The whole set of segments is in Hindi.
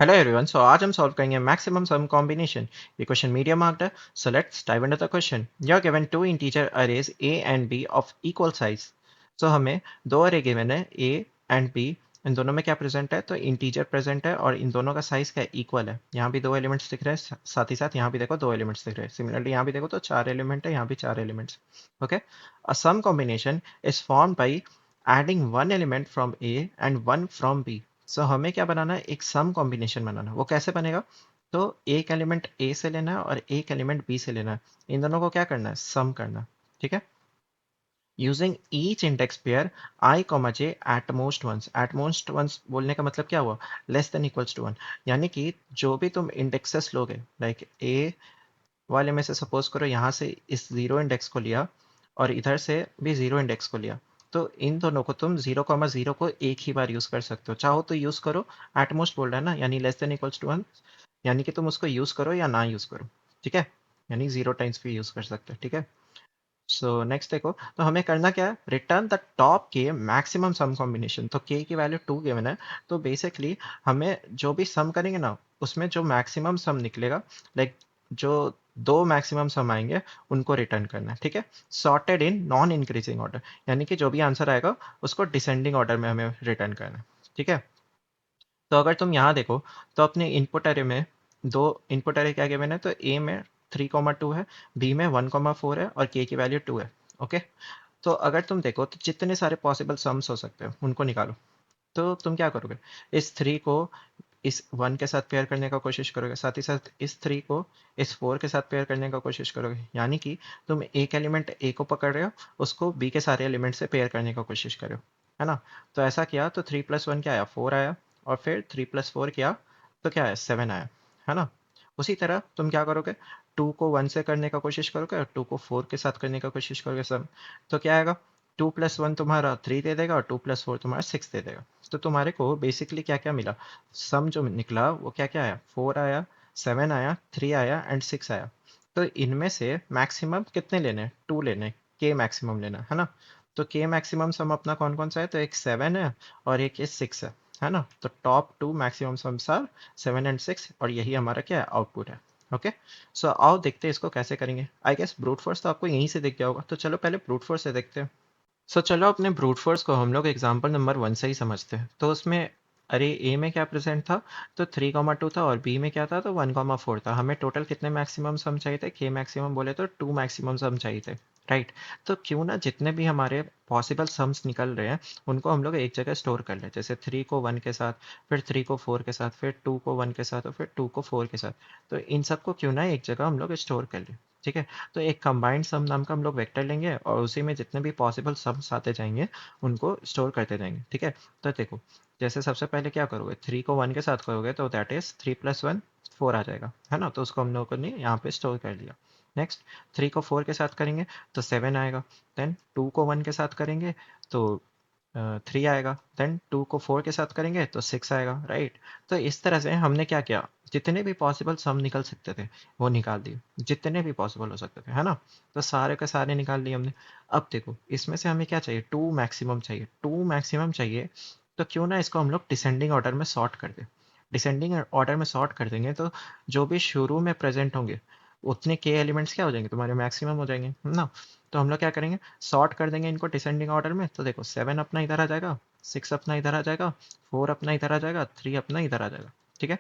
हेलो एवरीवन, सो आज हम सॉल्व करेंगे मैक्सिमम सम कॉम्बिनेशन। ये क्वेश्चन मीडियम मार्क्ड है, so let's dive into the question. You are given two integer arrays A and B of equal size. So हमें दो अरे गिवन है ए एंड बी। इन दोनों में क्या प्रेजेंट है? तो इंटीजर प्रेजेंट है और इन दोनों का साइज क्या इक्वल है। यहाँ भी दो एलिमेंट्स दिख रहे हैं, साथ ही साथ यहाँ भी देखो दो एलिमेंट्स दिख रहे हैं। सिमिलरली यहाँ भी देखो तो चार एलिमेंट है, यहाँ भी चार elements. Okay, uh sum combination is formed by adding one element from A and one from B. So हमें क्या बनाना है? एक सम कॉम्बिनेशन बनाना है। वो कैसे बनेगा? तो एक एलिमेंट ए से लेना है और एक एलिमेंट बी से लेना है। इन दोनों को क्या करना है? सम करना है। ठीक है, using each index pair I comma J at most once. At most once बोलने का मतलब क्या हुआ? Less than equals to one. यानी कि जो भी तुम इंडेक्सेस लोगे, लाइक ए वाले में से सपोज करो यहाँ से इस जीरो इंडेक्स को लिया और इधर से भी जीरो इंडेक्स को लिया, तो इन दोनों को तुम जीरो कॉमा जीरो को एक ही बार यूज कर सकते हो। चाहो तो यूज करो, एटमोस्ट बोल रहा है ना, यानी less than equals to one, यानी कि तुम उसको यूज करो या ना यूज करो। ठीक है, यानी जीरो टाइम्स भी यूज कर सकते हो। ठीक है, सो नेक्स्ट देखो, तो हमें करना क्या है? रिटर्न द टॉप के मैक्सिमम सम कॉम्बिनेशन। तो के की वैल्यू टू गिवन है, तो बेसिकली हमें जो भी सम करेंगे ना, उसमें जो मैक्सिमम सम निकलेगा, लाइक जो दो मैक्सिमम सम आएंगे उनको रिटर्न करना है। ठीक है, sorted in non increasing order, यानी कि जो भी आंसर आएगा उसको डिसेंडिंग ऑर्डर में हमें रिटर्न करना है। ठीक है, तो अगर तुम यहाँ देखो तो अपने इनपुट अरे में दो इनपुट अरे क्या गिवन है? तो ए में 3,2 है, बी में 1,4 है और के की वैल्यू 2 है। ओके, तो अगर तुम देखो तो जितने सारे पॉसिबल सम्स हो सकते हैं उनको निकालो। तो तुम क्या करोगे? इस थ्री को इस वन के साथ पेयर करने का कोशिश करोगे, साथ ही साथ इस थ्री को इस फोर के साथ पेयर करने का कोशिश करोगे। यानी कि तुम एक एलिमेंट ए को पकड़ रहे हो, उसको बी के सारे एलिमेंट से पेयर करने का कोशिश करो, है ना। तो ऐसा किया तो 3+1 क्या आया? 4 आया, और फिर 3+4 किया तो क्या आया? 7 आया, है ना। उसी तरह तुम क्या करोगे? टू को वन से करने का कोशिश करोगे और टू को फोर के साथ करने का कोशिश करोगे सब, तो क्या आएगा? 2+1 तुम्हारा 3 दे देगा और 2+4 तुम्हारा 6 दे देगा। तो तुम्हारे को बेसिकली क्या क्या मिला? सम जो निकला वो क्या क्या आया? 4 आया, 7 आया, 3 आया एंड 6 आया। तो इनमें से मैक्सिमम कितने लेने? 2 लेने, के मैक्सिमम लेना है ना। तो के मैक्सिमम सम अपना कौन कौन सा है? तो एक 7 है और एक ये 6 है ना। तो top two maximum sums are 7 and 6, और यही हमारा क्या है? आउटपुट है। ओके, सो आओ देखते हैं इसको कैसे करेंगे। आई गेस ब्रूट फोर्स तो आपको यहीं से दिख गया होगा, तो चलो पहले ब्रूट फोर्स से देखते हैं। सो चलो अपने ब्रूट फोर्स को हम लोग एग्जाम्पल नंबर 1 से ही समझते हैं। तो उसमें अरे ए में क्या प्रेजेंट था? तो 3,2 था, और बी में क्या था? तो 1,4 था। हमें टोटल कितने मैक्सिमम सम चाहिए थे? के मैक्सिमम बोले तो 2 मैक्सिमम सम चाहिए थे, राइट। तो क्यों ना जितने भी हमारे पॉसिबल सम्स निकल रहे हैं उनको हम लोग एक जगह स्टोर कर लें। जैसे 3 को 1 के साथ, फिर 3 को 4 के साथ, फिर 2 को 1 के साथ और फिर 2 को 4 के साथ। तो इन सबको क्यों ना एक जगह हम लोग स्टोर कर लें। ठीक है, तो एक कंबाइंड सम नाम का हम लोग वेक्टर लेंगे और उसी में जितने भी पॉसिबल सम्स आते जाएंगे उनको स्टोर करते जाएंगे। ठीक है, तो देखो, जैसे सबसे पहले क्या करोगे? 3 को 1 के साथ करोगे तो दैट इज 3+1 4 आ जाएगा, है ना। तो उसको हम लोगों ने यहाँ पे स्टोर कर लिया। नेक्स्ट, 3 को 4 के साथ करेंगे तो 7 आएगा। देन 2 को 1 के साथ करेंगे तो 3 आएगा। देन 2 को 4 के साथ करेंगे तो 6 आएगा, राइट। तो इस तरह से हमने क्या किया? जितने भी पॉसिबल सम निकल सकते थे वो निकाल दिए, जितने भी पॉसिबल हो सकते थे, है ना। तो सारे के सारे निकाल लिए हमने। अब देखो, इसमें से हमें क्या चाहिए? 2 मैक्सिमम चाहिए। 2 मैक्सिमम चाहिए, तो क्यों ना इसको हम लोग डिसेंडिंग ऑर्डर में सॉर्ट कर दें। डिसेंडिंग ऑर्डर में सॉर्ट कर देंगे तो जो भी शुरू में प्रेजेंट होंगे उतने के एलिमेंट्स क्या हो जाएंगे? तुम्हारे मैक्सिमम हो जाएंगे, है ना। तो हम लोग क्या करेंगे? सॉर्ट कर देंगे इनको डिसेंडिंग ऑर्डर में। तो देखो, 7 अपना इधर आ जाएगा, 6 अपना इधर आ जाएगा, 4 अपना इधर आ जाएगा, 3 अपना इधर आ जाएगा। ठीक है,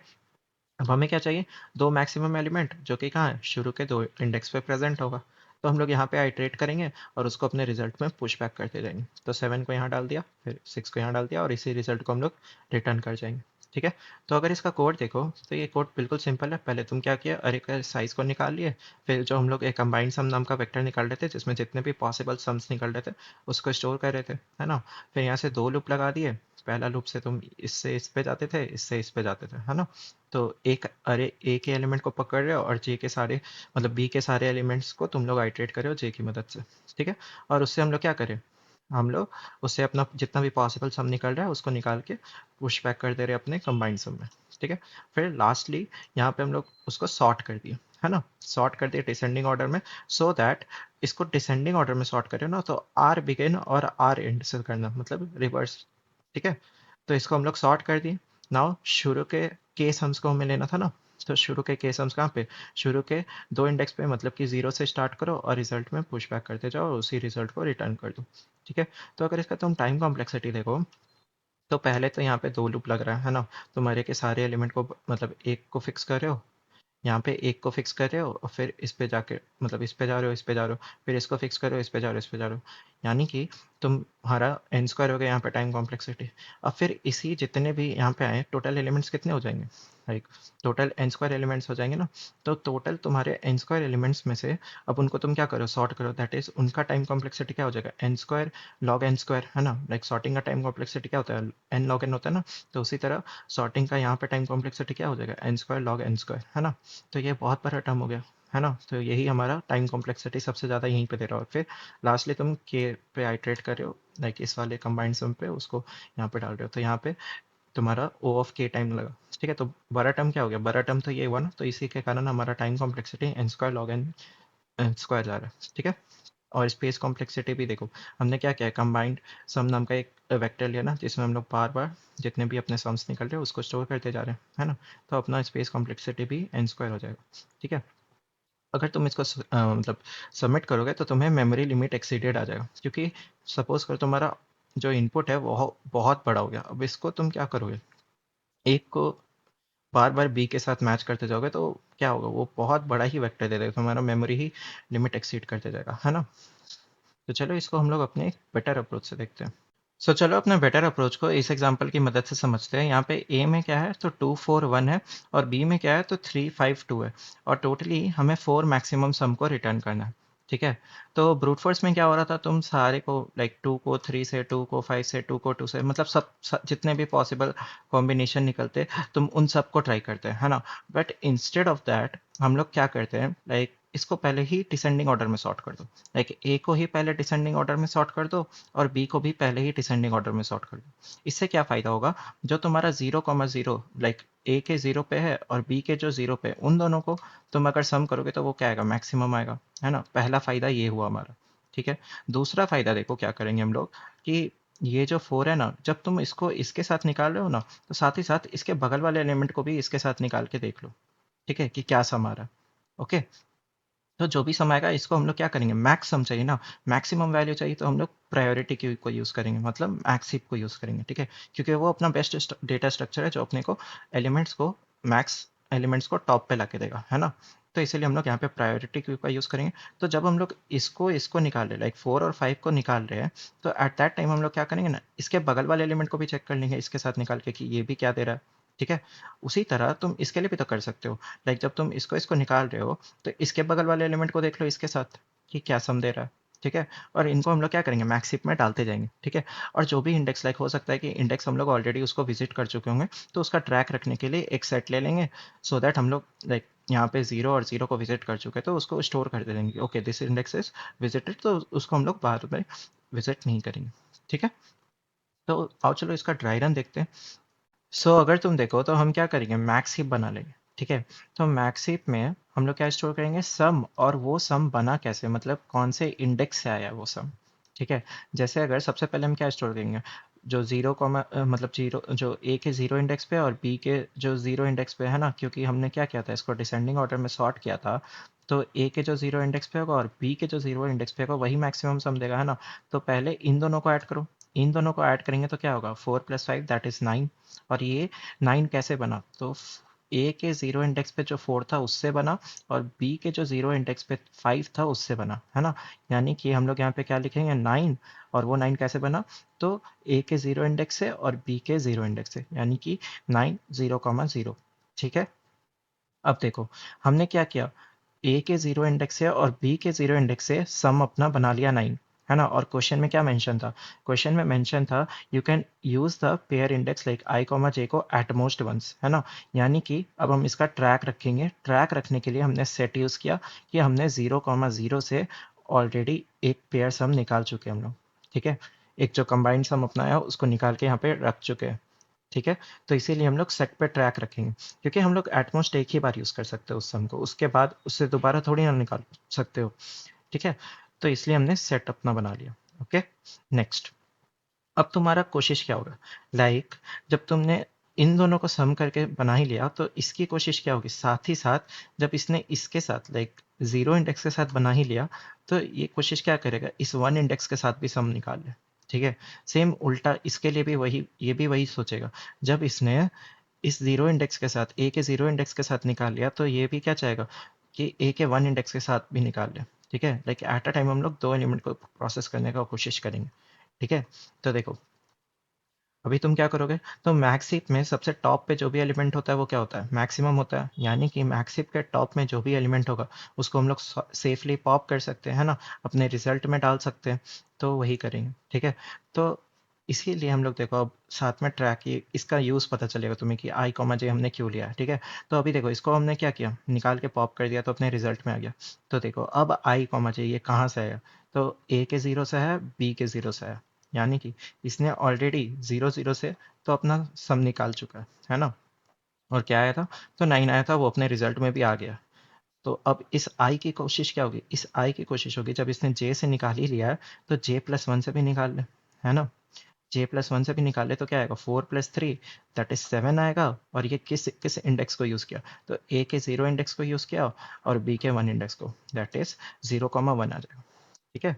अब हमें क्या चाहिए? दो मैक्सिमम एलिमेंट जो कि कहाँ है? शुरू के दो इंडेक्स पे प्रेजेंट होगा। तो हम लोग यहाँ पे आइट्रेट करेंगे और उसको अपने रिजल्ट में पुश बैक करते जाएंगे। तो 7 को यहाँ डाल दिया, फिर 6 को यहाँ डाल दिया, और इसी रिजल्ट को हम लोग रिटर्न कर जाएंगे। ठीक है, तो अगर इसका कोड देखो तो ये कोड बिल्कुल सिंपल है। पहले तुम क्या किया? अरे का साइज को निकाल लिए, फिर जो हम लोग एक कंबाइंड सम नाम का वेक्टर निकाल रहे थे जिसमें जितने भी पॉसिबल सम्स निकल रहे थे उसको स्टोर कर रहे थे, है ना। फिर यहाँ से दो लूप लगा दिए। पहला लूप से तुम इससे इस पे जाते थे, इससे इस पे जाते थे, है ना। तो एक अरे ए के एलिमेंट को पकड़ रहे हो और जे के सारे, मतलब बी के सारे एलिमेंट्स को तुम लोग आइट्रेट करे हो जे की मदद से। ठीक है, और उससे हम लोग क्या करें? हम लोग उससे अपना जितना भी पॉसिबल सम निकल रहा है उसको निकाल के पुश बैक कर दे रहे हैं अपने कंबाइंड सम में। ठीक है, फिर लास्टली यहाँ पे हम लोग उसको सॉर्ट कर दिए, है ना। सॉर्ट कर दिए डिसेंडिंग ऑर्डर में, सो दैट इसको डिसेंडिंग ऑर्डर में सॉर्ट करें ना तो आर बिगिन और आर एंड से करना, मतलब रिवर्स। ठीक है, तो इसको हम लोग सॉर्ट कर दिए। नाउ शुरू के सम्स को हमें लेना था ना, तो शुरू के सम्स कहाँ पे, शुरू के 2 इंडेक्स पे, मतलब कि 0 से स्टार्ट करो और रिजल्ट में पुश बैक करते जाओ और उसी रिजल्ट को रिटर्न कर दो। ठीक है, तो अगर इसका तुम टाइम कॉम्प्लेक्सिटी देखो, तो पहले तो यहाँ पे 2 लूप लग रहा है ना, तुम अरे के सारे एलिमेंट को मतलब एक को फिक्स कर रहे हो, यहाँ पे एक को फिक्स कर रहे हो और फिर इस पे जाके मतलब इस पे जा रहे हो, इस पे जा रहे हो, फिर इसको फिक्स करो, इस पे जा रहे हो, इस पे जा रहे हो, यानी कि तुम्हारा एन स्क्वायर हो गया यहाँ पे टाइम कॉम्प्लेक्सिटी। अब फिर इसी जितने भी यहाँ पे आए टोटल एलिमेंट्स कितने हो जाएंगे, like total N square elements हो जाएंगे ना। तो टोटल तुम्हारे एन स्क्वायर एलिमेंट्स में से अब उनको तुम क्या करो, सॉर्ट करो, दैट इज उनका टाइम कॉम्प्लेक्सिटी क्या हो जाएगा, N square log N square, है ना। लाइक सॉर्टिंग का टाइम कॉम्प्लेक्सिटी क्या होता है, एन लॉग एन होता है ना। तो उसी तरह सॉर्टिंग का यहाँ पे टाइम कॉम्प्लेक्सिटी क्या हो जाएगा, N square log N square, है ना। तो ये बहुत बड़ा टर्म हो गया, है ना। तो यही हमारा टाइम कॉम्प्लेक्सिटी सबसे ज़्यादा यहीं पे दे रहा है। और फिर लास्टली तुम के पे आइट्रेट कर रहे हो, लाइक इस वाले कंबाइंड सम पे उसको यहाँ पे डाल रहे हो, तो यहाँ पे तुम्हारा ओ ऑफ के टाइम लगा। ठीक है, तो बड़ा टर्म क्या हो गया, बड़ा टर्म तो ये हुआ ना, तो इसी के कारण हमारा time complexity N square log N square जा रहा है। ठीक है, और स्पेस कॉम्प्लेक्सिटी भी देखो, हमने क्या किया, कंबाइंड सम नाम का एक वेक्टर लिया ना, जिसमें हम लोग बार बार जितने भी अपने सम्स निकल रहे हैं उसको स्टोर करते जा रहे हैं, है ना। तो अपना स्पेस कॉम्प्लेक्सिटी भी एन स्क्वायर हो जाएगा। ठीक है, अगर तुम इसको मतलब सबमिट करोगे तो तुम्हें मेमोरी लिमिट एक्सीडेड आ जाएगा, क्योंकि सपोज कर तुम्हारा जो इनपुट है वो बहुत बड़ा हो गया। अब इसको तुम क्या करोगे, एक को बार बार बी के साथ मैच करते जाओगे तो क्या होगा, वो बहुत बड़ा ही वेक्टर दे देगा, तुम्हारा मेमोरी ही लिमिट एक्सीड करते जाएगा, है ना। तो चलो इसको हम लोग अपने बेटर अप्रोच से देखते हैं। चलो अपने बेटर अप्रोच को इस एग्जांपल की मदद से समझते हैं। यहाँ पे ए में क्या है, तो 2 4 1 है, और बी में क्या है, तो 3 5 2 है, और टोटली हमें 4 मैक्सिमम सम को रिटर्न करना है। ठीक है, तो ब्रूट फोर्स में क्या हो रहा था, तुम सारे को लाइक 2 को 3 से, 2 को 5 से, 2 को 2 से, मतलब जितने भी पॉसिबल कॉम्बिनेशन निकलते तुम उन सब को ट्राई करते हैं, है ना। बट इंस्टेड ऑफ दैट हम लोग क्या करते हैं, लाइक इसको पहले ही डिसेंडिंग ऑर्डर में सॉर्ट कर दो, लाइक ए को ही पहले डिसेंडिंग ऑर्डर में सॉर्ट कर दो और बी को भी पहले ही डिसेंडिंग ऑर्डर में सॉर्ट कर दो। इससे क्या फ़ायदा होगा, जो तुम्हारा 0,0 लाइक ए के 0 पे है और बी के जो 0 पे है, उन दोनों को तुम अगर सम करोगे तो वो क्या आएगा, मैक्सिमम आएगा, है ना। पहला फ़ायदा ये हुआ हमारा। ठीक है, दूसरा फ़ायदा देखो क्या करेंगे हम लोग, कि ये जो 4 है ना, जब तुम इसको इसके साथ निकाल रहे हो ना, तो साथ ही साथ इसके बगल वाले एलिमेंट को भी इसके साथ निकाल के देख लो। ठीक है, कि क्या सम आ रहा है। ओके, तो जो भी सम आएगा इसको हम लोग क्या करेंगे, मैक्स सम चाहिए ना, मैक्सिमम वैल्यू चाहिए, तो हम लोग प्रायोरिटी क्यू को यूज़ करेंगे, मतलब मैक्स हीप को यूज़ करेंगे। ठीक है, क्योंकि वो अपना बेस्ट डेटा स्ट्रक्चर है जो अपने को एलिमेंट्स को मैक्स एलिमेंट्स को टॉप पे ला के देगा, है ना। तो इसीलिए हम लोग यहाँ पे प्रायोरिटी क्यू का यूज़ करेंगे। तो जब हम लोग इसको इसको निकाल रहे हैं, लाइक 4 और 5 को निकाल रहे हैं, तो एट दैट टाइम हम लोग क्या करेंगे ना, इसके बगल वाले एलिमेंट को भी चेक कर लेंगे इसके साथ निकाल के, कि ये भी क्या दे रहा है। ठीक है, उसी तरह तुम इसके लिए भी तो कर सकते हो, लाइक जब तुम इसको इसको निकाल रहे हो, तो इसके बगल वाले एलिमेंट को देख लो इसके साथ, कि क्या सम दे रहा है। ठीक है, और इनको हम लोग क्या करेंगे, मैक्स हीप में डालते जाएंगे। ठीक है, और जो भी इंडेक्स, लाइक हो सकता है कि इंडेक्स हम लोग ऑलरेडी उसको विजिट कर चुके होंगे, तो उसका ट्रैक रखने के लिए एक सेट ले लेंगे, सो दैट हम लोग लाइक यहाँ पे 0 और 0 को विजिट कर चुके हैं तो उसको स्टोर कर दे देंगे, okay this index is visited, तो उसको हम लोग बाद में विजिट नहीं करेंगे। ठीक है, तो आओ चलो इसका ड्राई रन देखते हैं। अगर तुम देखो तो हम क्या करेंगे, मैक्स हीप बना लेंगे। ठीक है, तो मैक्स हीप में हम लोग क्या स्टोर करेंगे, सम, और वो सम बना कैसे, मतलब कौन से इंडेक्स से आया वो सम। ठीक है, जैसे अगर सबसे पहले हम क्या स्टोर करेंगे, जो जीरो कॉमा मतलब जीरो, जो ए के जीरो इंडेक्स पे और बी के जो जीरो इंडेक्स पे, है ना, क्योंकि हमने क्या किया था, इसको डिसेंडिंग ऑर्डर में सॉर्ट किया था। तो ए के जो जीरो इंडेक्स पे होगा और बी के जो जीरो इंडेक्स पे होगा वही मैक्सिमम सम देगा, है ना। तो पहले इन दोनों को ऐड करो, इन दोनों को ऐड करेंगे तो क्या होगा, 4 + 5 दैट इज 9। और ये 9 कैसे बना, तो ए के जीरो इंडेक्स पे जो 4 था उससे बना, और बी के जो जीरो इंडेक्स पे 5 था उससे बना, है ना। यानी कि हम लोग यहाँ पे क्या लिखेंगे, 9, और वो 9 कैसे बना, तो ए के जीरो इंडेक्स से और बी के जीरो इंडेक्स से, यानी कि 9 0,0। ठीक है, अब देखो हमने क्या किया, ए के जीरो इंडेक्स से और बी के जीरो इंडेक्स से सम अपना बना लिया 9, है ना। और क्वेश्चन में क्या मेंशन था, क्वेश्चन में मेंशन था you can use the pair index like I comma J को एट मोस्ट वंस, है ना। यानी कि अब हम इसका ट्रैक रखेंगे, ट्रैक रखने के लिए हमने सेट यूज किया, कि हमने 0,0 से ऑलरेडी एक पेयर सम निकाल चुके हैं हम लोग। ठीक है, एक जो कंबाइंड सम अपना है उसको निकाल के यहाँ पे रख चुके हैं। ठीक है, तो इसीलिए हम लोग सेट पे ट्रैक रखेंगे, क्योंकि हम लोग एटमोस्ट एक ही बार यूज़ कर सकते हो उस सम को, उसके बाद उससे दोबारा थोड़ी ना निकाल सकते हो। ठीक है, तो इसलिए हमने सेट अपना बना लिया। ओके, नेक्स्ट, अब तुम्हारा कोशिश क्या होगा, लाइक जब तुमने इन दोनों को सम करके बना ही लिया, तो इसकी कोशिश क्या होगी, साथ ही साथ जब इसने इसके साथ लाइक 0 इंडेक्स के साथ बना ही लिया, तो ये कोशिश क्या करेगा, इस 1 इंडेक्स के साथ भी सम निकाल ले। ठीक है, सेम उल्टा इसके लिए भी वही, ये भी वही सोचेगा। जब इसने इस 0 इंडेक्स के साथ ए के 0 इंडेक्स के साथ निकाल लिया, तो ये भी क्या चाहेगा कि ए के 1 इंडेक्स के साथ भी निकाल ले। ठीक है, लाइक एट अ टाइम हम लोग दो एलिमेंट को प्रोसेस करने का कोशिश करेंगे। ठीक है, तो देखो अभी तुम क्या करोगे, तो मैक्स हीप में सबसे टॉप पे जो भी एलिमेंट होता है वो क्या होता है, मैक्सिमम होता है। यानी कि मैक्स हीप के टॉप में जो भी एलिमेंट होगा उसको हम लोग सेफली पॉप कर सकते हैं, है ना, अपने रिजल्ट में डाल सकते हैं। तो वही करेंगे। ठीक है, तो इसीलिए हम लोग देखो अब साथ में ट्रैक, ये इसका यूज़ पता चलेगा तुम्हें कि आई कॉमा जे हमने क्यों लिया है। ठीक है, तो अभी देखो इसको हमने क्या किया, निकाल के पॉप कर दिया तो अपने रिजल्ट में आ गया। तो देखो अब आई कॉमा जे ये कहाँ से आया, तो ए के ज़ीरो से है, बी के ज़ीरो से है। यानी कि इसने ऑलरेडी 0 0 से तो अपना सम निकाल चुका है ना। और क्या आया था, तो 9 आया था, वो अपने रिजल्ट में भी आ गया। तो अब इस आई की कोशिश क्या होगी, इस आई की कोशिश होगी जब इसने जे से निकाल ही लिया है तो जे प्लस वन से भी निकाल ले, है ना। जे प्लस वन से भी निकाले तो क्या आएगा, 4 + 3 दैट इज 7 आएगा। और ये किस किस इंडेक्स को यूज़ किया, तो ए के 0 इंडेक्स को यूज़ किया और बी के 1 इंडेक्स को, दैट इज 0,1 आ जाएगा। ठीक है,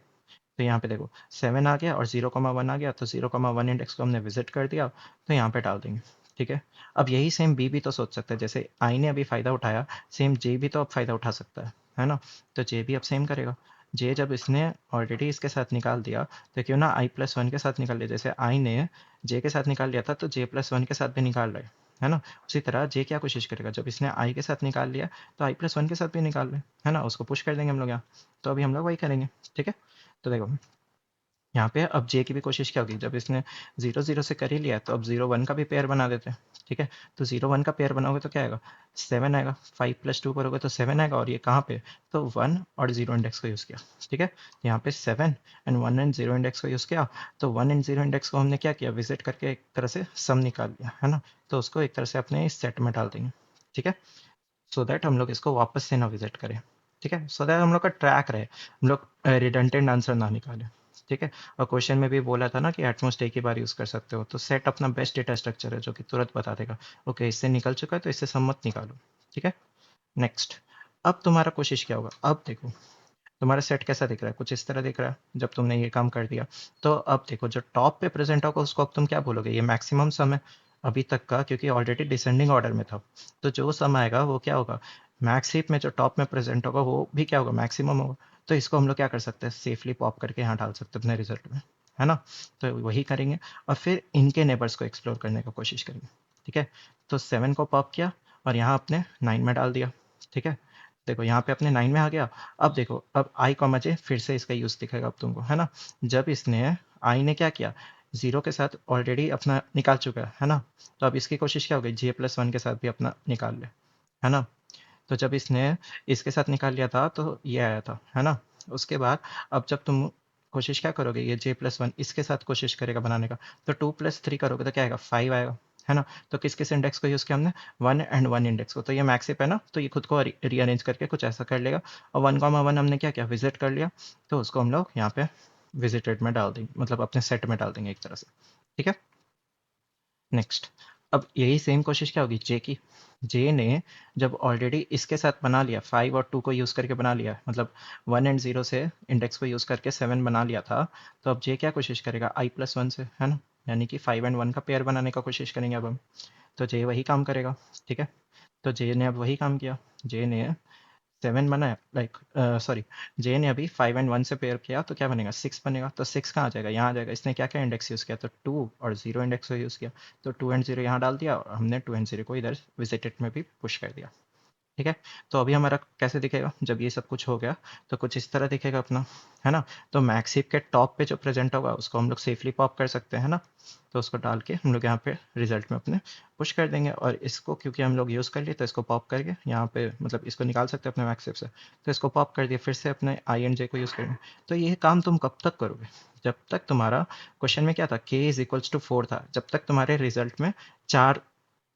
तो यहाँ पे देखो 7 आ गया और 0,1 आ गया, तो 0,1 इंडेक्स को हमने विजिट कर दिया, तो यहाँ पे डाल देंगे। ठीक है, अब यही सेम बी भी तो सोच सकते हैं, जैसे आई ने अभी फ़ायदा उठाया, सेम जे भी तो अब फ़ायदा उठा सकता है ना। तो जे भी अब सेम करेगा। जे जब इसने ऑलरेडी इसके साथ निकाल दिया, तो क्यों ना आई प्लस वन के साथ निकाल लिया, जैसे आई ने जे के साथ निकाल लिया था तो जे प्लस वन के साथ भी निकाल रहे, है ना। उसी तरह जे क्या कोशिश करेगा, जब इसने आई के साथ निकाल लिया तो आई प्लस वन के साथ भी निकाल ले, है ना, उसको पुश कर देंगे हम लोग यहाँ। तो अभी हम लोग वही करेंगे। ठीक है, तो देखो यहाँ पे अब जे की भी कोशिश क्या होगी, जब इसने 0 0 से कर ही लिया तो अब 0 1 का भी पेयर बना देते हैं। ठीक है, तो 0 1 का पेयर बनाओगे तो क्या आएगा, 7 आएगा। 5 + 2 करोगे तो 7 आएगा, और ये कहाँ पे, तो 1 और 0 इंडेक्स को यूज़ किया। ठीक है, यहाँ पे 7 एंड 1 एंड 0 इंडेक्स को यूज़ किया, तो 1 एंड 0 इंडेक्स को हमने क्या किया, विजिट करके एक तरह से सम निकाल लिया, है ना। तो उसको एक तरह से अपने इस सेट में डाल देंगे। ठीक है, सो दैट हम लोग इसको वापस से ना विजिट करें। ठीक है, सो दैट हम लोग का ट्रैक रहे, हम लोग रिडंडेंट आंसर ना निकालें। ठीक है, और क्वेश्चन में भी बोला था ना कि एटमोस्ट एक ही बार यूज़ कर सकते हो, तो सेट अपना बेस्ट डेटा स्ट्रक्चर है जो कि तुरंत बता देगा ओके इससे निकल चुका है तो इससे सम मत निकालो। ठीक है, नेक्स्ट। अब तुम्हारा कोशिश क्या होगा, अब देखो तुम्हारा सेट कैसा दिख रहा है, कुछ इस तरह दिख रहा है जब तुमने ये काम कर दिया। तो अब देखो जो टॉप पे प्रेजेंट होगा उसको अब तुम क्या बोलोगे, ये मैक्सिमम सम है अभी तक का, क्योंकि ऑलरेडी डिसेंडिंग ऑर्डर में था। तो जो सम आएगा वो क्या होगा, मैक्स हीप में जो टॉप में प्रेजेंट होगा वो भी क्या होगा, मैक्सिमम होगा। तो इसको हम लोग क्या कर सकते हैं, सेफली पॉप करके यहाँ डाल सकते हैं अपने रिजल्ट में, है ना। तो वही करेंगे और फिर इनके नेबर्स को एक्सप्लोर करने का कोशिश करेंगे। ठीक है, तो 7 को पॉप किया और यहाँ अपने 9 में डाल दिया। ठीक है, देखो यहाँ पे अपने 9 में आ गया। अब देखो अब आई कॉमा जे फिर से इसका यूज़ दिखेगा अब तुमको, है ना। जब इसने आई ने क्या किया, 0 के साथ ऑलरेडी अपना निकाल चुका है ना। तो अब इसकी कोशिश क्या होगी, जे प्लस वन के साथ भी अपना निकाल ले, है ना। तो जब इसने इसके साथ निकाल लिया था तो ये आया था, है ना। उसके बाद अब जब तुम कोशिश क्या करोगे, ये जे प्लस वन इसके साथ कोशिश करेगा बनाने का, तो 2 + 3 करोगे तो क्या आएगा, 5 आएगा, है ना। तो किस किस इंडेक्स को यूज़ किया हमने, 1 एंड 1 इंडेक्स को। तो ये मैक्सिप है ना, तो ये खुद को रीअरेंज करके कुछ ऐसा कर लेगा। और 1,1 हमने क्या किया, विजिट कर लिया, तो उसको हम लोग यहाँ पे विजिटेड में डाल देंगे, मतलब अपने सेट में डाल देंगे एक तरह से। ठीक है, नेक्स्ट। अब यही सेम कोशिश क्या होगी जे की, जे ने जब ऑलरेडी इसके साथ बना लिया, 5 और 2 को यूज़ करके बना लिया, मतलब 1 एंड 0 से इंडेक्स को यूज़ करके 7 बना लिया था। तो अब जे क्या कोशिश करेगा, आई प्लस वन से, है ना। यानी कि 5 एंड 1 का पेयर बनाने का कोशिश करेंगे अब हम। तो जे वही काम करेगा। ठीक है, तो जे ने अब वही काम किया, जे ने 7 बनाया, लाइक सॉरी, जे ने अभी 5 एंड 1 से पेयर किया तो क्या बनेगा, 6 बनेगा। तो 6 कहाँ आ जाएगा, यहाँ आ जाएगा। इसने क्या क्या इंडेक्स यूज़ किया, तो 2 और 0 इंडेक्स को यूज़ किया। तो 2 एंड 0 यहाँ डाल दिया और हमने 2 एंड 0 को इधर विजिटेड में भी पुश कर दिया। ठीक है, तो अभी हमारा कैसे दिखेगा, जब ये सब कुछ हो गया तो कुछ इस तरह दिखेगा अपना, है ना। तो मैक्सिप के टॉप पे जो प्रेजेंट होगा उसको हम लोग सेफली पॉप कर सकते हैं ना। तो उसको डाल के हम लोग यहाँ पे रिजल्ट में अपने पुश कर देंगे, और इसको क्योंकि हम लोग यूज़ कर लिए तो इसको पॉप करके यहाँ पे मतलब इसको निकाल सकते हैं अपने मैक्सिप से। तो इसको पॉप कर दिया, फिर से अपने आई एंड जे को यूज़ करेंगे। तो ये काम तुम कब तक करोगे, जब तक तुम्हारा क्वेश्चन में क्या था, k = 4 था, जब तक तुम्हारे रिजल्ट में 4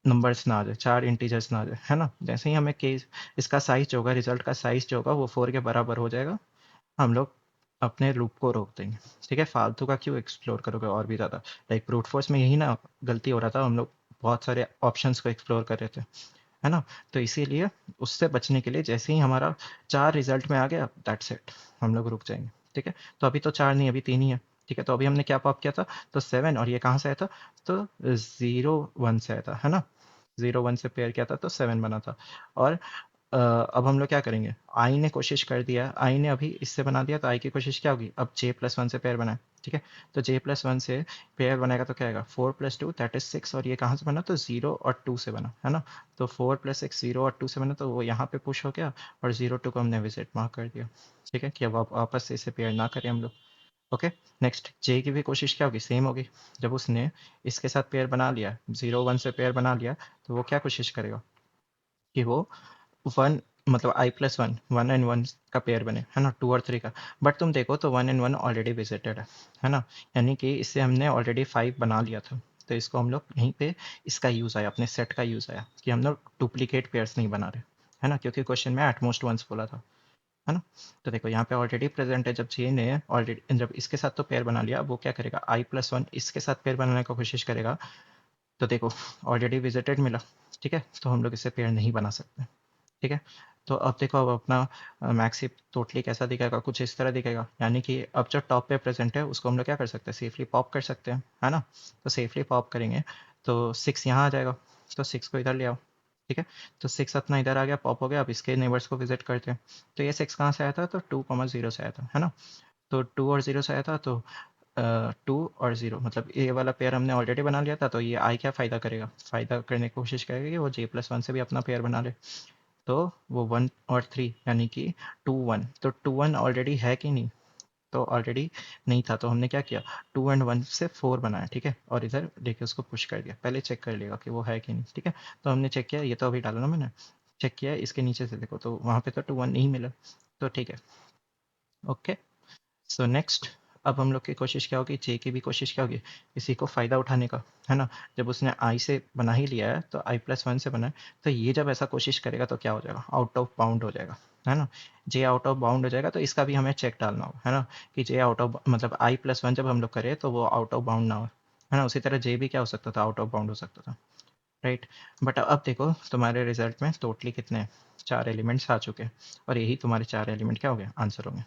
नंबर्स ना आ जाए, 4 इंटीजर्स ना आ जाए, है ना। जैसे ही हमें केस इसका साइज जो होगा, रिजल्ट का साइज जो होगा वो 4 के बराबर हो जाएगा, हम लोग अपने लूप को रोक देंगे। ठीक है, फालतू का क्यों एक्सप्लोर करोगे और भी ज़्यादा, लाइक ब्रूट फोर्स में यही ना गलती हो रहा था, हम लोग बहुत सारे ऑप्शंस को एक्सप्लोर कर रहे थे, है ना। तो इसीलिए उससे बचने के लिए जैसे ही हमारा 4 रिजल्ट में आ गया, दैट्स इट, हम लोग रुक जाएंगे। ठीक है, तो अभी तो 4 नहीं, अभी 3 ही है। ठीक है, तो अभी हमने क्या पॉप किया था, तो 7, और ये कहाँ से आया था, तो 0 1 से आया था, है ना। 0 1 से पेयर किया था तो 7 बना था। और अब हम लोग क्या करेंगे, आई ने कोशिश कर दिया, आई ने अभी इससे बना दिया, तो आई की कोशिश क्या होगी, अब j+1 से पेयर बनाए। ठीक है, तो j+1 से पेयर बनाएगा तो क्या आएगा, 4+2 दैट इज 6, और ये कहाँ से बना, तो 0 और 2 से बना, है ना। तो 4+6 0 और 2 से बना, तो वो यहाँ पे पुश हो गया, और 0 2 को हमने विजिट मार्क कर दिया। ठीक है, कि अब आप वापस से इसे पेयर ना करें हम लोग। ओके, नेक्स्ट जे की भी कोशिश क्या होगी, सेम होगी। जब उसने इसके साथ पेयर बना लिया, 0 1 से पेयर बना लिया, तो वो क्या कोशिश करेगा कि वो 1, मतलब i+1 1 एंड 1 का पेयर बने, है ना, 2 और 3 का। बट तुम देखो तो 1 एंड 1 ऑलरेडी विजिटेड है ना, यानी कि इससे हमने ऑलरेडी 5 बना लिया था। तो इसको हम लोग यहीं पे इसका यूज़ आया, अपने सेट का यूज़ आया, कि हम लोग डुप्लीकेट पेयर्स नहीं बना रहे, है ना, क्योंकि क्वेश्चन में एटमोस्ट वंस बोला था, है ना। तो देखो यहाँ पे ऑलरेडी प्रेजेंट है, जब जे ने ऑलरेडी जब इसके साथ तो पेयर बना लिया, अब वो क्या करेगा, i+1 इसके साथ पेयर बनाने की कोशिश करेगा। तो देखो ऑलरेडी विजिटेड मिला। ठीक है, तो हम लोग इसे पेयर नहीं बना सकते। ठीक है, तो अब देखो, अब अपना मैक्सिप टोटली कैसा दिखेगा, कुछ इस तरह दिखेगा, यानी कि अब जो टॉप पे प्रेजेंट है उसको हम लोग क्या कर सकते हैं, सेफली पॉप कर सकते हैं, है ना। तो सेफली पॉप करेंगे तो 6 यहाँ आ जाएगा, तो 6 को इधर ले आओ। ठीक है, तो 6 अपना इधर आ गया, पॉप हो गया। अब इसके नेबर्स को विजिट करते हैं। तो ये 6 कहाँ से आया था, तो 2 0 से आया था, है ना। तो 2 और 0 से आया था, तो 2 और 0 मतलब ये वाला पेयर हमने ऑलरेडी बना लिया था, तो ये आई क्या फ़ायदा करेगा, फ़ायदा करने की कोशिश करेगा कि वो j+1 से भी अपना पेयर बना ले। तो वो 1 और 3 यानी कि 2 1, तो 2 1 ऑलरेडी है कि नहीं, तो ऑलरेडी नहीं था, तो हमने क्या किया, 2 एंड 1 से 4 बनाया। ठीक है, और इधर देखिए उसको पुश कर दिया, पहले चेक कर लिएगा कि वो है कि नहीं। ठीक है, तो हमने चेक किया, ये तो अभी डाला ना मैंने, चेक किया इसके नीचे से देखो, तो वहाँ पे तो 2 1 नहीं मिला। तो ठीक है, ओके। सो नेक्स्ट, अब हम लोग की कोशिश क्या होगी, जे की भी कोशिश क्या होगी, इसी को फ़ायदा उठाने का, है ना। जब उसने आई से बना ही लिया है, तो i+1 से बना है, तो ये जब ऐसा कोशिश करेगा तो क्या हो जाएगा, आउट ऑफ बाउंड हो जाएगा, है ना। जे आउट ऑफ बाउंड हो जाएगा, तो इसका भी हमें चेक डालना होगा, है ना, कि जे आउट ऑफ मतलब i+1 जब हम लोग करें तो वो आउट ऑफ बाउंड ना हो, है ना। उसी तरह जे भी क्या हो सकता था, आउट ऑफ बाउंड हो सकता था, राइट। बट अब देखो तुम्हारे रिजल्ट में टोटली कितने हैं, 4 एलिमेंट्स आ चुके हैं, और यही तुम्हारे 4 एलिमेंट क्या हो गए, आंसर हो गए,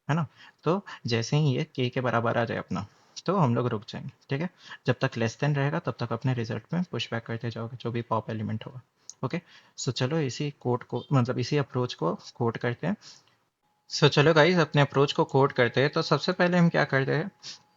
है ना। तो जैसे ही ये के बराबर आ जाए अपना, तो हम लोग रुक जाएंगे। ठीक है, जब तक लेस देन रहेगा तब तक अपने रिजल्ट में पुश बैक करते जाओगे, जो भी पॉप एलिमेंट होगा। ओके, सो चलो इसी कोड को, मतलब इसी अप्रोच को कोड करते हैं। सो चलो गाइस, अपने अप्रोच को कोड करते हैं। तो सबसे पहले हम क्या करते हैं,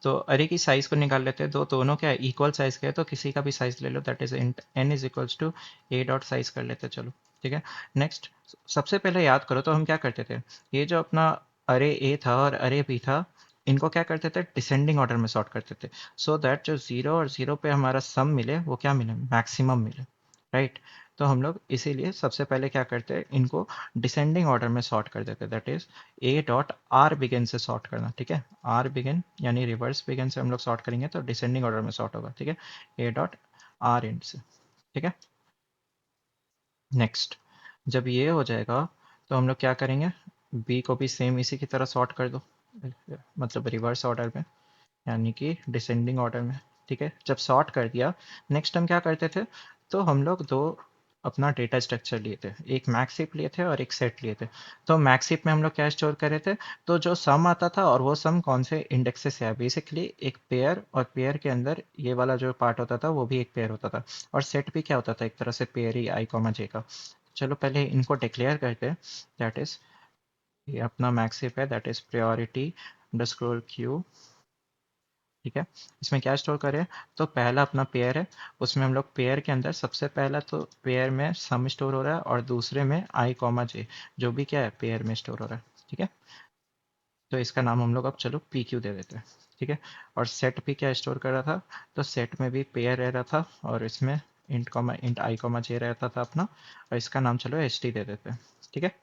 तो अरे की साइज़ को निकाल लेते हैं। दोनों क्या इक्वल साइज़ के हैं, तो किसी का भी साइज़ ले लो, that is int N is equals to A dot size कर लेते हैं। चलो ठीक है, नेक्स्ट, सबसे पहले याद करो तो हम क्या करते थे, ये जो अपना अरे ए था और अरे बी था, इनको क्या करते थे, डिसेंडिंग ऑर्डर में सॉर्ट करते थे, सो दैट जो 0 और 0 पे हमारा सम मिले वो क्या मिले, मैक्सिमम मिले, राइट। तो हम लोग इसीलिए सबसे पहले क्या करते हैं, इनको डिसेंडिंग ऑर्डर में सॉर्ट कर देते हैं, that is a dot are begin से सॉर्ट करना। ठीक है, आर बिगिन यानी रिवर्स बिगिन से हम लोग सॉर्ट करेंगे तो डिसेंडिंग ऑर्डर में सॉर्ट होगा। ठीक है, ए डॉट आर एंड से। ठीक है, नेक्स्ट, जब ये हो जाएगा तो हम लोग क्या करेंगे, बी को भी सेम इसी की तरह सॉर्ट कर दो, मतलब रिवर्स ऑर्डर में, यानी कि डिसेंडिंग ऑर्डर में। ठीक है, जब सॉर्ट कर दिया, नेक्स्ट हम क्या करते थे, तो हम लोग दो अपना डेटा स्ट्रक्चर लिए थे, एक मैक्स हीप लिए थे और एक सेट लिए थे। तो मैक्स हीप में हम लोग क्या स्टोर कर रहे थे, तो जो सम आता था, और वो सम कौन से इंडेक्सेस से है, बेसिकली एक पेयर, और पेयर के अंदर ये वाला जो पार्ट होता था वो भी एक पेयर होता था, और सेट भी क्या होता था, एक तरह से पेयर ही आई कॉमा जे का। चलो पहले इनको डिक्लेयर करते हैं, दैट इज, ये अपना मैक्स हीप है, that is priority underscore Q. ठीक है, इसमें क्या स्टोर करें, तो पहला अपना पेयर है, उसमें हम लोग पेयर के अंदर सबसे पहला तो पेयर में सम स्टोर हो रहा है, और दूसरे में आई कॉमा जे, जो भी क्या है पेयर में स्टोर हो रहा है। ठीक है, तो इसका नाम हम लोग अब चलो पी क्यू दे देते हैं। ठीक है, और सेट भी क्या स्टोर कर रहा था, तो सेट में भी पेयर रह रहा था, और इसमें इंट आई कॉमा जे रहता था अपना, और इसका नाम चलो एच टी दे देते हैं। ठीक है,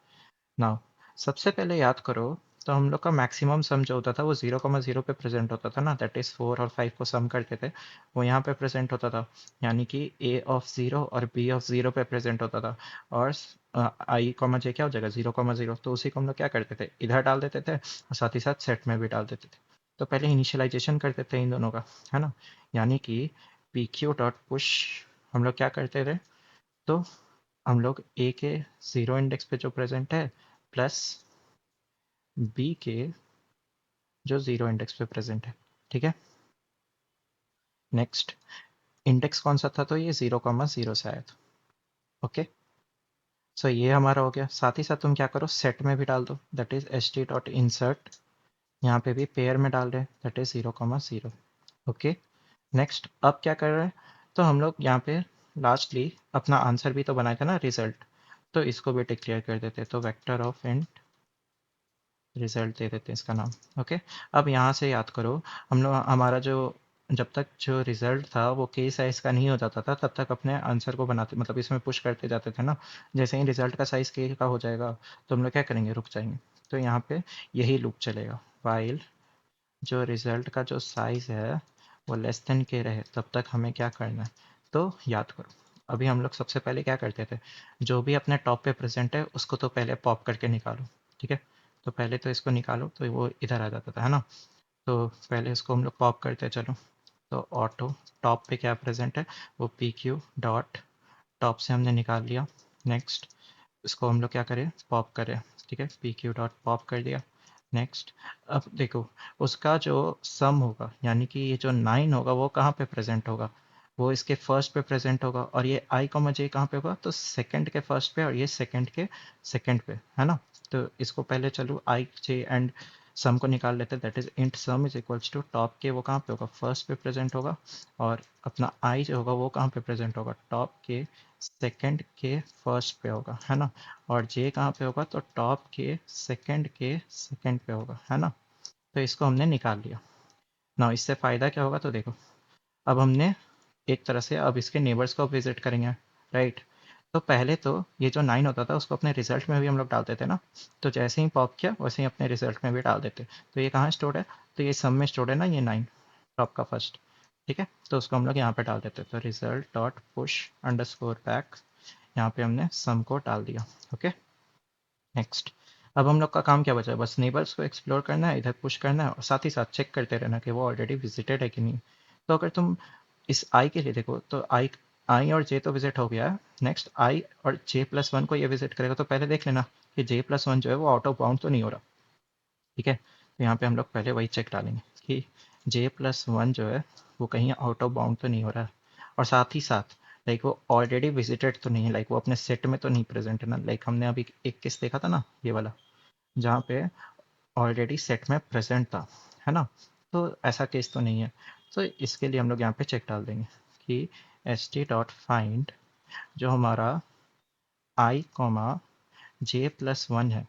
नाउ सबसे पहले याद करो, तो हम लोग का मैक्सिमम सम जो होता था वो 0,0 पे प्रेजेंट होता था ना, दैट इज 4 और 5 को सम करते थे, वो यहाँ पे प्रेजेंट होता था, यानी कि ए ऑफ 0 और बी ऑफ 0 पे प्रेजेंट होता था, और आई कॉमा जे क्या हो जाएगा, 0,0, तो उसी को हम लोग क्या करते थे, इधर डाल देते थे, और साथ ही साथ सेट में भी डाल देते थे। तो पहले इनिशियलाइजेशन करते थे इन दोनों का, है ना, यानी कि पी क्यू डॉट पुश हम लोग क्या करते थे, तो हम लोग ए के 0 इंडेक्स पे जो प्रेजेंट है प्लस बी के जो 0 इंडेक्स पे प्रेजेंट है, ठीक है। नेक्स्ट इंडेक्स कौन सा था, तो ये 0,0 से आया था, ओके। सो ये हमारा हो गया। साथ ही साथ तुम क्या करो, सेट में भी डाल दो, that is S T dot insert, यहाँ पे भी पेयर में डाल रहे हैं, दैट इज 0,0, ओके। नेक्स्ट अब क्या कर रहे हैं, तो हम लोग यहाँ पे लास्टली अपना आंसर भी तो बनाए थे ना, रिजल्ट, तो इसको भी डिक्लेयर कर देते, तो वेक्टर ऑफ इंट रिजल्ट दे देते हैं इसका नाम, ओके। अब यहाँ से याद करो, हम लोग हमारा जो जब तक जो रिजल्ट था वो के साइज का नहीं हो जाता था, तब तक अपने आंसर को बनाते, मतलब इसमें पुश करते जाते थे ना। जैसे ही रिजल्ट का साइज के का हो जाएगा, तो हम लोग क्या करेंगे, रुक जाएंगे। तो यहाँ पे यही लूप चलेगा, वाइल जो रिजल्ट का जो साइज है वो लेस देन के रहे, तब तक हमें क्या करना है, तो याद करो। अभी हम लोग सबसे पहले क्या करते थे, जो भी अपने टॉप पे प्रेजेंट है उसको तो पहले पॉप करके निकालो, ठीक है। तो पहले तो इसको निकालो, तो वो इधर आ जाता था, है ना। तो पहले इसको हम लोग पॉप करते चलो। तो ऑटो टॉप पे क्या प्रेजेंट है, वो पी क्यू डॉट टॉप से हमने निकाल लिया। नेक्स्ट इसको हम लोग क्या करें, पॉप करें, ठीक है, पी क्यू डॉट पॉप कर दिया। नेक्स्ट अब देखो, उसका जो सम होगा, यानी कि ये जो 9 होगा वो कहाँ पे प्रेजेंट होगा, वो इसके फर्स्ट पे प्रेजेंट होगा। और ये आई कॉमा जे कहाँ पे होगा, तो सेकंड के फर्स्ट पे, और ये सेकंड के सेकंड पे, है ना। तो इसको पहले चलो आई जे एंड सम को निकाल लेते हैं, that is int sum is equals to top के वो कहाँ पे होगा, फर्स्ट पे प्रेजेंट होगा, और अपना आई जो होगा वो कहाँ पे प्रेजेंट होगा, टॉप के सेकंड के फर्स्ट पे होगा, है ना। और जे कहाँ पे होगा, तो टॉप के सेकंड पे होगा, है ना। तो इसको हमने निकाल लिया ना। इससे फ़ायदा क्या होगा, तो देखो, अब हमने एक तरह से अब इसके नेबर्स को विजिट करेंगे, राइट। तो पहले तो ये जो 9 होता था उसको अपने रिजल्ट में भी हम लोग डालते थे ना। तो जैसे ही पॉप किया वैसे ही अपने रिजल्ट में भी डाल देते। तो ये कहाँ स्टोर्ड है, तो ये सम में स्टोर्ड है ना, ये 9 टॉप का फर्स्ट, ठीक है। तो उसको हम लोग यहाँ पे डाल देते, तो result dot push underscore back, यहाँ पे हमने सम को डाल दिया, ओके। नेक्स्ट अब हम लोग का काम क्या बचा है, बस नेबर्स को एक्सप्लोर करना है, इधर पुश करना है, और साथ ही साथ चेक करते रहना कि वो ऑलरेडी विजिटेड है कि नहीं। तो अगर तुम इस आई के लिए देखो, तो आई आई और जे तो विजिट हो गया है। नेक्स्ट आई और जे प्लस वन को ये विजिट करेगा, तो पहले देख लेना कि जे प्लस वन जो है वो आउट ऑफ बाउंड तो नहीं हो रहा, ठीक है। तो यहाँ पे हम लोग पहले वही चेक डालेंगे कि जे प्लस वन जो है वो कहीं आउट ऑफ बाउंड तो नहीं हो रहा है। और साथ ही साथ लाइक वो ऑलरेडी विजिटेड तो नहीं है, लाइक वो अपने सेट में तो नहीं प्रेजेंट है ना। लाइक हमने अभी एक केस देखा था ना, ये वाला, जहाँ पे ऑलरेडी सेट में प्रेजेंट था, है ना। तो ऐसा केस तो नहीं है। तो इसके लिए हम लोग यहाँ पे चेक डाल देंगे कि एस टी डॉट फाइंड जो हमारा आई कॉमा जे प्लस वन है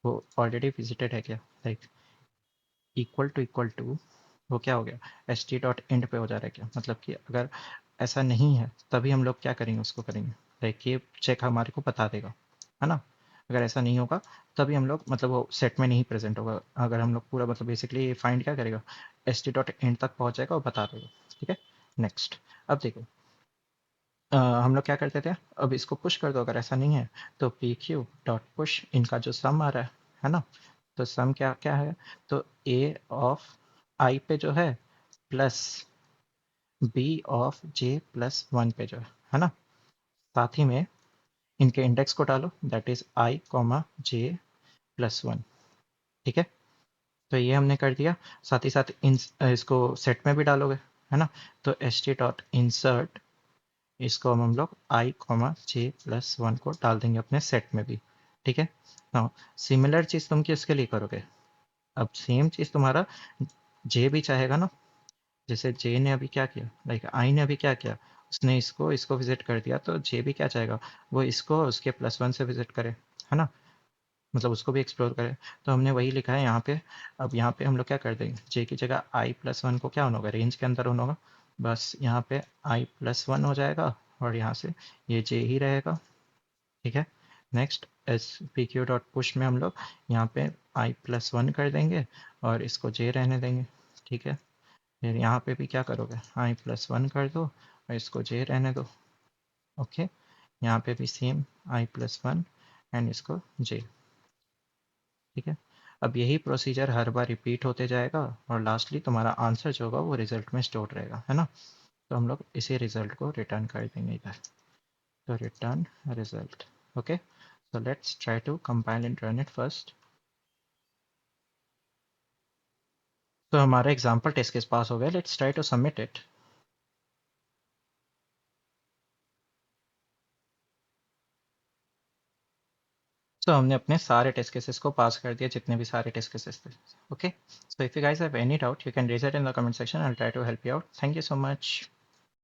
वो ऑलरेडी विजिटेड है क्या, लाइक इक्वल टू वो क्या हो गया, एस टी डॉट एंड पे हो जा रहा है क्या, मतलब कि अगर ऐसा नहीं है तभी हम लोग क्या करेंगे, उसको करेंगे, लाइक ये चेक हमारे को बता देगा, है ना। अगर ऐसा नहीं होगा तभी हम लोग, मतलब वो सेट में नहीं प्रेजेंट होगा। अगर हम लोग पूरा, मतलब बेसिकली फाइंड क्या करेगा, एस टी डॉट एंड तक पहुंच जाएगा और बता देगा, ठीक है। नेक्स्ट अब देखो, हम लोग क्या करते थे, अब इसको पुश कर दो, अगर ऐसा नहीं है तो पी क्यू डॉट पुश, इनका जो सम आ रहा है ना। तो सम क्या क्या है, तो ए ऑफ आई पे जो है plus B of J plus one पे जो है ना। साथ ही में इनके इंडेक्स को डालो, that is I comma J plus one, ठीक है। तो ये हमने कर दिया। साथ ही साथ इसको सेट में भी डालोगे, है ना। तो एस टी डॉट इंसर्ट, इसको हम लोग आई कॉमा जे प्लस वन को डाल देंगे अपने सेट में भी, ठीक है। नाउ सिमिलर चीज़ तुम किसके लिए करोगे, अब सेम चीज़ तुम्हारा जे भी चाहेगा ना। जैसे जे ने अभी क्या किया, लाइक आई ने अभी क्या किया, उसने इसको इसको विजिट कर दिया, तो जे भी क्या चाहेगा, वो इसको उसके प्लस वन से विजिट करे, है ना। मतलब उसको भी एक्सप्लोर करे। तो हमने वही लिखा है यहाँ पे। अब यहाँ पे हम लोग क्या कर देंगे, जे की जगह आई प्लस वन को क्या होना होगा, रेंज के अंदर होना होगा। बस यहाँ पे आई प्लस वन हो जाएगा, और यहाँ से ये जे ही रहेगा, ठीक है। Next S P Q dot push में हम लोग यहाँ पे आई प्लस वन कर देंगे और इसको जे रहने देंगे, ठीक है। फिर यहाँ पे भी क्या करोगे, आई प्लस वन कर दो और इसको जे रहने दो, ओके। यहाँ पे भी same I plus one and इसको जे, ठीक है। अब यही प्रोसीजर हर बार रिपीट होते जाएगा और लास्टली तुम्हारा आंसर जो होगा वो रिजल्ट में स्टोर रहेगा, है ना। तो हम लोग इसी रिजल्ट को रिटर्न कर देंगे इधर, तो return result. Okay, so let's try to compile and run it first. तो हमारा एग्जाम्पल टेस्ट केस पास हो गया, let's try to submit it. तो हमने अपने सारे टेस्ट केसेस को पास कर दिया, जितने भी सारे टेस्ट केसेस थे। Okay, so if you guys have any doubt you can raise it in the comment section, I will try to help you out. Thank you so much.